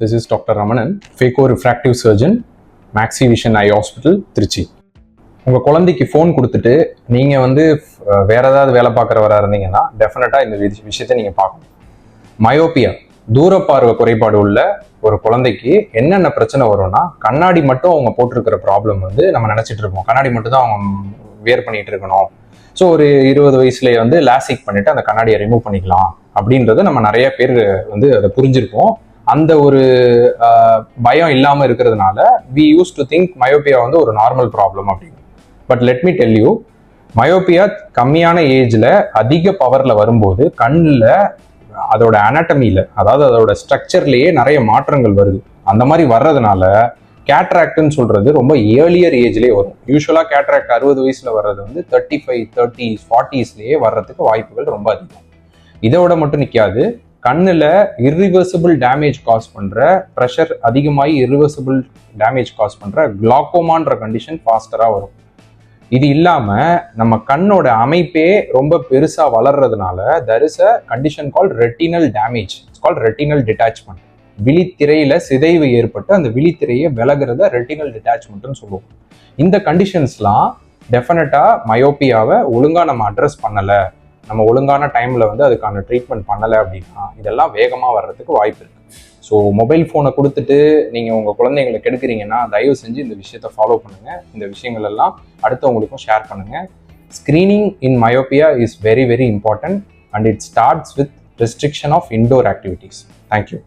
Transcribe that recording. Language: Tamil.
This is Dr. Ramanan, Phaco Refractive Surgeon, Maxi Vision Eye Hospital, Trichy. உங்கள் குழந்தைக்கு ஃபோன் கொடுத்துட்டு நீங்கள் வேற ஏதாவது வேலை பார்க்குறவராக இருந்தீங்கன்னா டெஃபினட்டாக இந்த விஷயத்தை நீங்கள் பார்க்கணும். மயோப்பியா, தூரப்பார்வை குறைபாடு உள்ள ஒரு குழந்தைக்கு என்னென்ன பிரச்சனை வரும்னா, கண்ணாடி மட்டும் அவங்க போட்டிருக்கிற ப்ராப்ளம் நம்ம நினச்சிட்டு இருப்போம். கண்ணாடி மட்டும் தான் அவங்க வேர் பண்ணிட்டு இருக்கணும். ஸோ ஒரு 20 வயசுலேயே லாசிக் பண்ணிட்டு அந்த கண்ணாடியை ரிமூவ் பண்ணிக்கலாம் அப்படின்றத நம்ம நிறைய பேர் அதை புரிஞ்சிருப்போம். அந்த ஒரு பயம் இல்லாமல் இருக்கிறதுனால we used to think myopia ஒரு நார்மல் ப்ராப்ளம் அப்படின்னு. But let me tell you, myopia கம்மியான ஏஜ்ல அதிக பவர்ல வரும்போது கண்ணில் அதோட அனாட்டமியில, அதாவது அதோட ஸ்ட்ரக்சர்லயே நிறைய மாற்றங்கள் வருது. அந்த மாதிரி வர்றதுனால கேட்ராக்ட்னு சொல்றது ரொம்ப ஏர்லியர் ஏஜ்லேயே வரும். யூஸ்வலா கேட்ராக்ட் 60 வயசுல வர்றது 35, 30s, 40ஸ்லயே வர்றதுக்கு வாய்ப்புகள் ரொம்ப அதிகம். இதோட மட்டும் நிற்காது, கண்ணில் இர்ரிவர்சிபிள் டேமேஜ் காஸ் பண்ற, ப்ரெஷர் அதிகமாகி இர்ரிவர்சிபிள் டேமேஜ் காஸ் பண்ற கிளாக்கோமான்ற கண்டிஷன் ஃபாஸ்டரா வரும். இது இல்லாம நம்ம கண்ணோட அமைப்பே ரொம்ப பெருசா வளர்றதுனால there is a condition called retinal damage. It's called retinal detachment. விழித்திரையில சிதைவு ஏற்பட்டு அந்த விழித்திரையை விலகிறத ரெட்டினல் டிட்டாச்மெண்ட்னு சொல்லுவோம். இந்த கண்டிஷன்ஸ்லாம் டெஃபினட்டா மயோப்பியாவை ஒழுங்கா நம்ம அட்ரஸ் பண்ணல, நம்ம ஒழுங்கான டைம்ல அதுக்கான ட்ரீட்மெண்ட் பண்ணலை அப்படின்னா இதெல்லாம் வேகமாக வர்றதுக்கு வாய்ப்பு இருக்கு. ஸோ மொபைல் ஃபோனை கொடுத்துட்டு நீங்கள் உங்கள் குழந்தைங்களை கெடுக்கிறீங்கன்னா தயவு செஞ்சு இந்த விஷயத்தை ஃபாலோ பண்ணுங்க. இந்த விஷயங்கள் எல்லாம் அடுத்தவங்களுக்கும் ஷேர் பண்ணுங்க. Screening in myopia is very very important and it starts with restriction of indoor activities. Thank you.